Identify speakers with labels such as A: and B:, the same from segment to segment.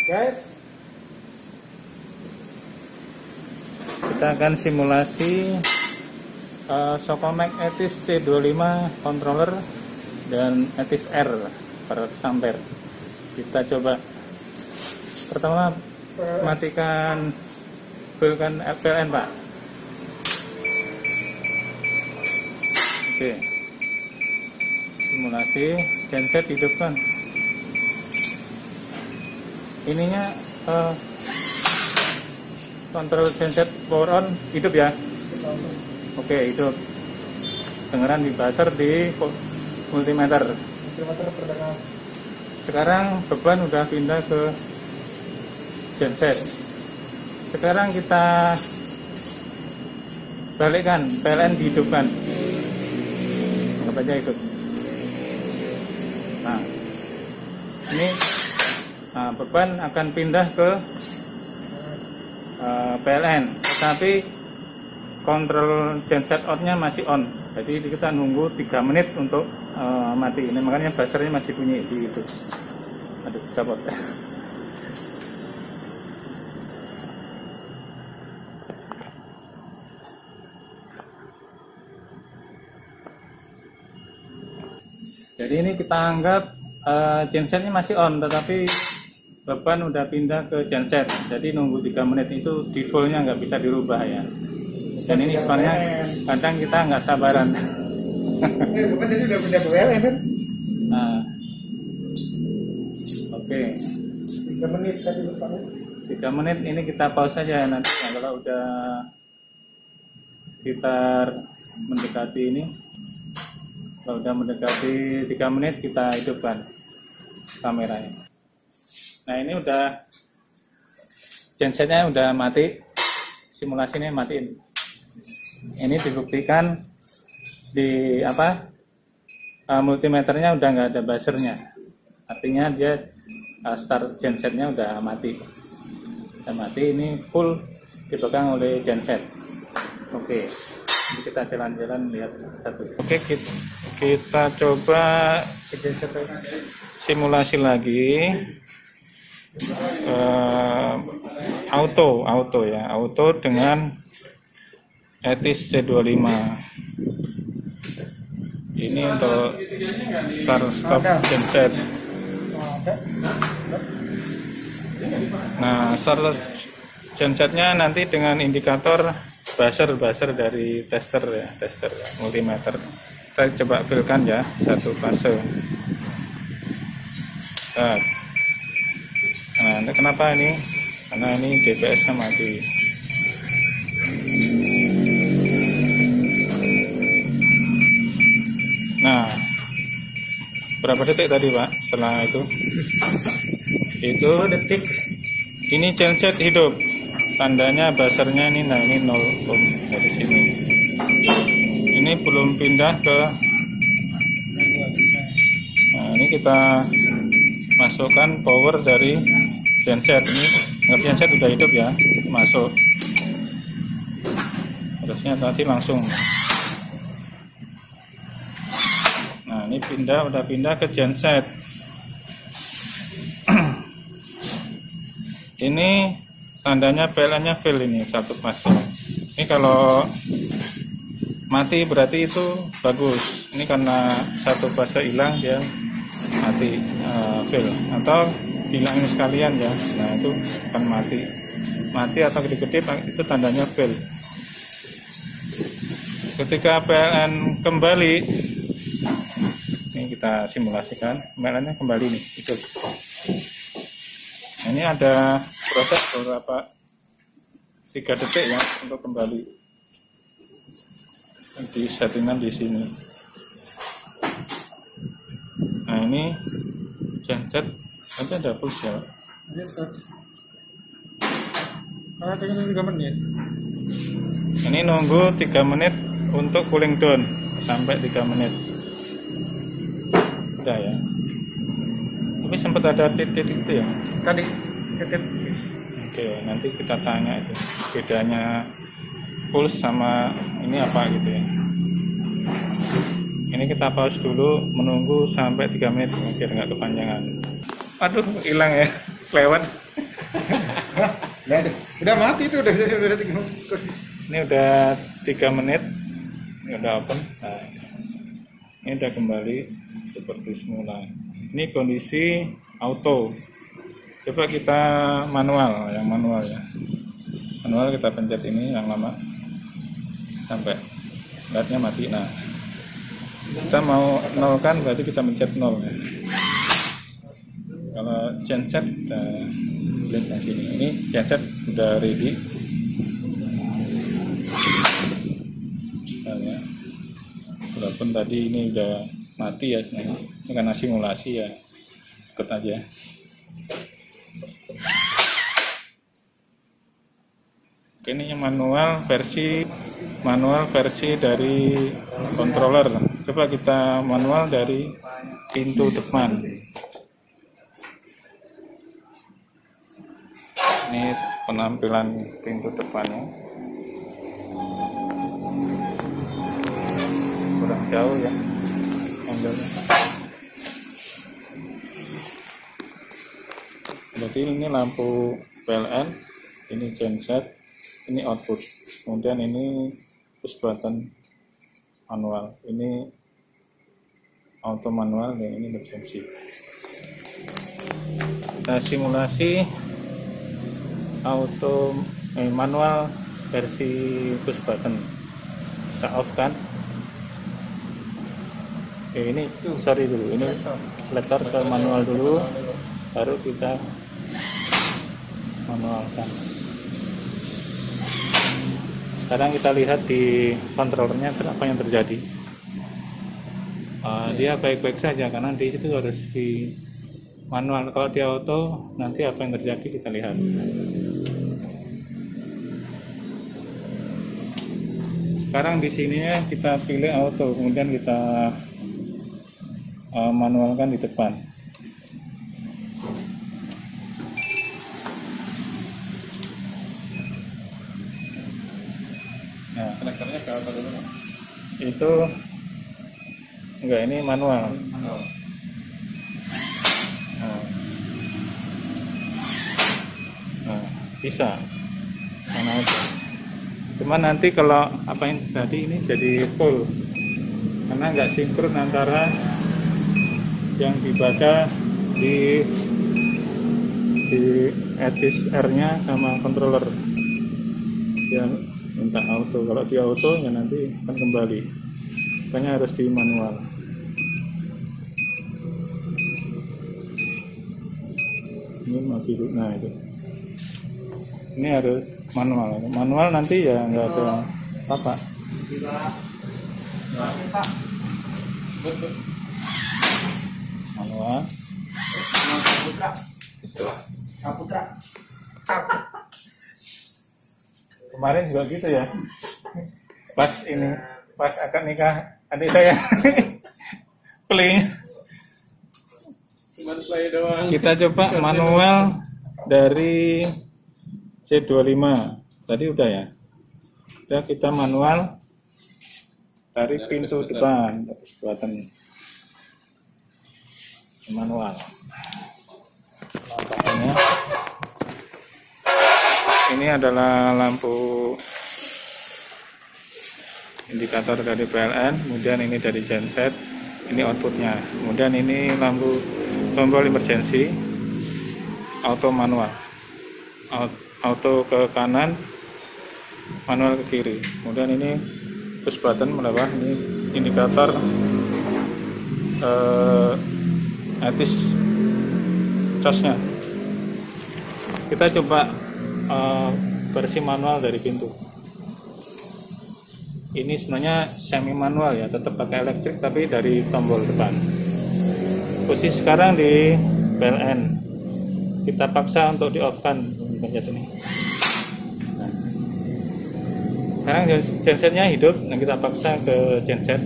A: guys.
B: Kita akan simulasi Sokomax Etis C25 controller dan Etis R 400 ampere. Kita coba pertama matikan fullkan PLN, Pak. Oke, simulasi genset hidupkan. Ininya kontrol genset power on hidup ya. Oke, hidup. Dengeran di buzzer di multimeter. Sekarang beban udah pindah ke genset. Sekarang kita balikkan, PLN dihidupkan. Anggap aja hidup. Nah, ini beban akan pindah ke PLN, tetapi kontrol genset outnya masih on. Jadi kita nunggu 3 menit untuk mati. Ini makanya buzzernya masih bunyi di itu. Aduh, copot. Jadi ini kita anggap gensetnya masih on, tetapi beban udah pindah ke genset. Jadi nunggu 3 menit itu defaultnya nggak bisa dirubah ya. Dan ini sebenarnya kadang kita nggak sabaran.
A: Beban tadi udah pindah ke PLN kan?
B: Nah, oke.
A: 3 menit tadi Pak.
B: 3 menit ini kita pause saja nanti ya, kalau udah sekitar mendekati ini. Kalau udah mendekati 3 menit kita hidupkan kameranya. Nah, ini udah gensetnya udah mati, simulasinya matiin. Ini dibuktikan di multimeternya udah nggak ada buzzernya, artinya dia start gensetnya udah mati. Udah mati, ini full dipegang oleh genset. Oke, jadi kita jalan-jalan lihat satu. Oke, kita coba simulasi lagi. Auto ya, auto dengan Etis C25. Ini untuk start stop genset. Nah, start gensetnya nanti dengan indikator buzzer dari tester multimeter. Kita coba filkan ya, satu fase. Nah, ini kenapa ini? Karena ini GPS-nya mati. Nah, berapa detik tadi, Pak? Setelah itu
A: 10 detik.
B: Ini genset hidup. Tandanya buzzernya ini, nah ini 0 ohm dari sini. Ini belum pindah ke. Nah, ini kita masukkan power dari genset. Ini genset udah hidup ya, masuk. Harusnya tadi langsung. Nah, ini udah pindah ke genset. Ini tandanya PLN-nya fail, ini satu fase. Ini kalau mati berarti itu bagus. Ini karena satu fase hilang dia mati, fail, atau hilangin sekalian ya. Nah, itu akan mati atau gede-gede itu tandanya fail. Ketika PLN kembali, ini kita simulasikan, PLN-nya kembali nih, itu. Nah, ini ada proses beberapa 3 detik ya untuk kembali. Di settingan di sini. Nah, ini genset nanti ada push ya. Ini nunggu 3 menit untuk cooling down sampai 3 menit. Udah ya. Tapi sempat ada titik itu ya.
A: Tadi titik.
B: Oke, nanti kita tanya itu bedanya pulse sama ini apa gitu ya. Ini kita pause dulu, menunggu sampai 3 menit biar nggak kepanjangan. Aduh, hilang ya, lewat.
A: Udah mati itu udah 3
B: Ini udah 3 menit. Ini udah open. Nah, ini udah kembali seperti semula. Ini kondisi auto. Coba kita manual, yang manual ya. Manual kita pencet ini yang lama sampai lihatnya mati. Nah, kita mau nolkan berarti kita pencet 0 ya. Kalau genset udah klik di sini. Ini genset udah ready. Misalnya, walaupun tadi ini udah mati ya, ini karena simulasi ya, ikut aja. Oke, ini yang manual versi dari controller. Coba kita manual dari pintu depan. Ini penampilan pintu depannya. Kurang jauh ya angle-nya. Jadi ini lampu PLN, ini genset, ini output, kemudian ini push button manual, ini auto manual, dan ini emergency. Kita simulasi auto manual versi push button. Kita off kan. Oke, ini sorry dulu, ini selector ke manual dulu, baru kita manualkan. Sekarang kita lihat di kontrolernya apa yang terjadi. Dia baik-baik saja karena di situ harus di manual. Kalau di auto nanti apa yang terjadi kita lihat. Sekarang di sininya kita pilih auto, kemudian kita manualkan di depan. Nah, selektornya ke apa dulu? Itu enggak, ini manual. Nah, bisa mana aja. Cuma nanti kalau apa yang tadi ini jadi full karena nggak sinkron antara yang dibaca di ETIS R-nya sama controller. Dia minta auto, kalau di auto ya nanti akan kembali, makanya harus di manual. Ini mati dulu. Nah itu, ini harus manual nanti ya nggak ada apa. Manual. Kemarin juga gitu ya. Pas akad nikah adik saya. Play.
A: Cuman play doang.
B: Kita coba manual dari C25. Tadi udah ya. Udah, kita manual dari pintu depan, button manual. Lampanya. Ini adalah lampu indikator dari PLN, kemudian ini dari genset, ini outputnya, kemudian ini lampu tombol emergency, auto manual, auto ke kanan, manual ke kiri, kemudian ini push button menambah, ini indikator ETIS casnya. Kita coba versi manual dari pintu. Ini sebenarnya semi manual ya, tetap pakai elektrik tapi dari tombol depan. Posisi sekarang di PLN, kita paksa untuk di off kan, pencet ini. Nah, sekarang gensetnya hidup, nah kita paksa ke genset.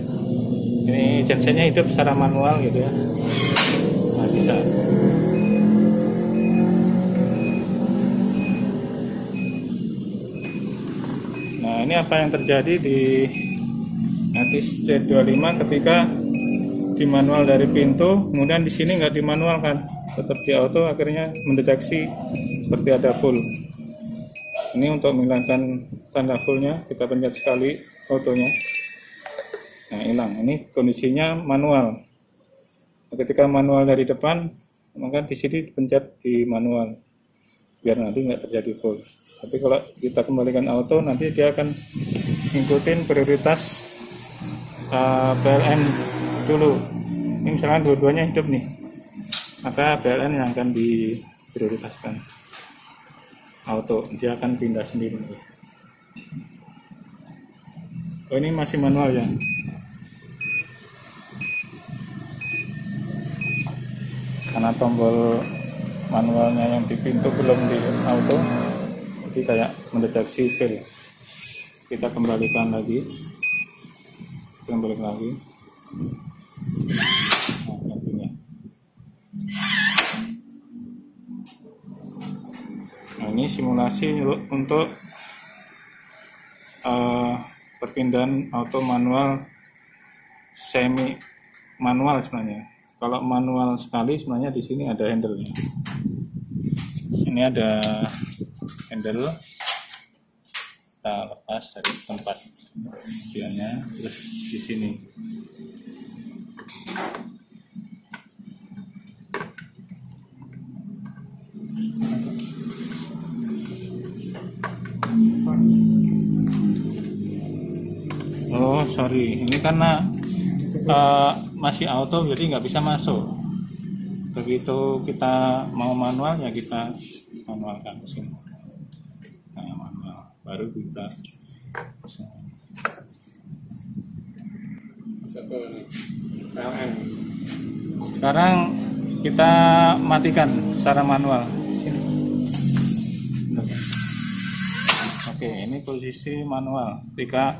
B: Ini gensetnya hidup secara manual gitu ya. Nah, bisa. Nah, ini apa yang terjadi di ETIS C25 ketika di manual dari pintu, kemudian di sini nggak dimanualkan. tetap di auto, akhirnya mendeteksi seperti ada full. Ini untuk menghilangkan tanda fullnya, kita pencet sekali autonya, nah hilang. Ini kondisinya manual. Ketika manual dari depan, maka di sini dipencet di manual biar nanti nggak terjadi full. Tapi kalau kita kembalikan auto, nanti dia akan ngikutin prioritas PLN dulu. Ini misalkan dua-duanya hidup nih, maka PLN yang akan diprioritaskan. Auto, dia akan pindah sendiri. Oh, ini masih manual ya. Karena tombol manualnya yang di pintu belum di auto, jadi kayak mendeteksi fail. Kita kembalikan lagi, kembali lagi. Nah, lampunya. Nah, ini simulasi untuk perpindahan auto manual semi manual sebenarnya. Kalau manual sekali sebenarnya di sini ada handle-nya. Ini ada handle, kita lepas dari tempat dianya, terus di sini. Oh sorry, ini karena masih auto jadi nggak bisa masuk. Begitu kita mau manual ya kita manualkan ke sini. Nah, manual baru kita
A: Satu PLN.
B: sekarang kita matikan secara manual. Sini. Oke, ini posisi manual. Ketika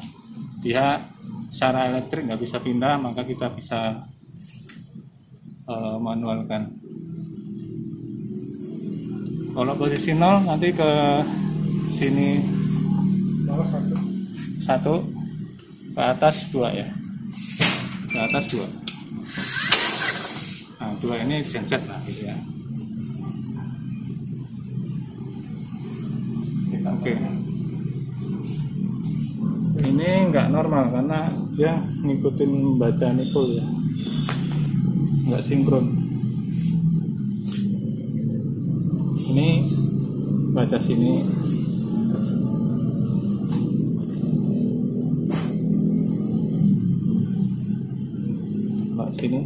B: dia secara elektrik nggak bisa pindah, maka kita bisa manualkan. Kalau posisi 0 nanti ke sini 1, ke atas 2 ya, ke atas 2. Nah 2 ini genset lah gitu ya. Oke. Ini nggak normal karena dia ngikutin baca full ya, nggak sinkron. Ini baca sini, pak sini,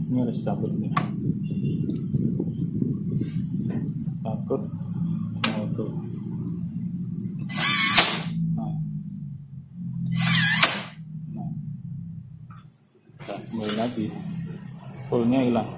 B: ini harus sabut nih, takut auto. Kembali lagi, fullnya hilang.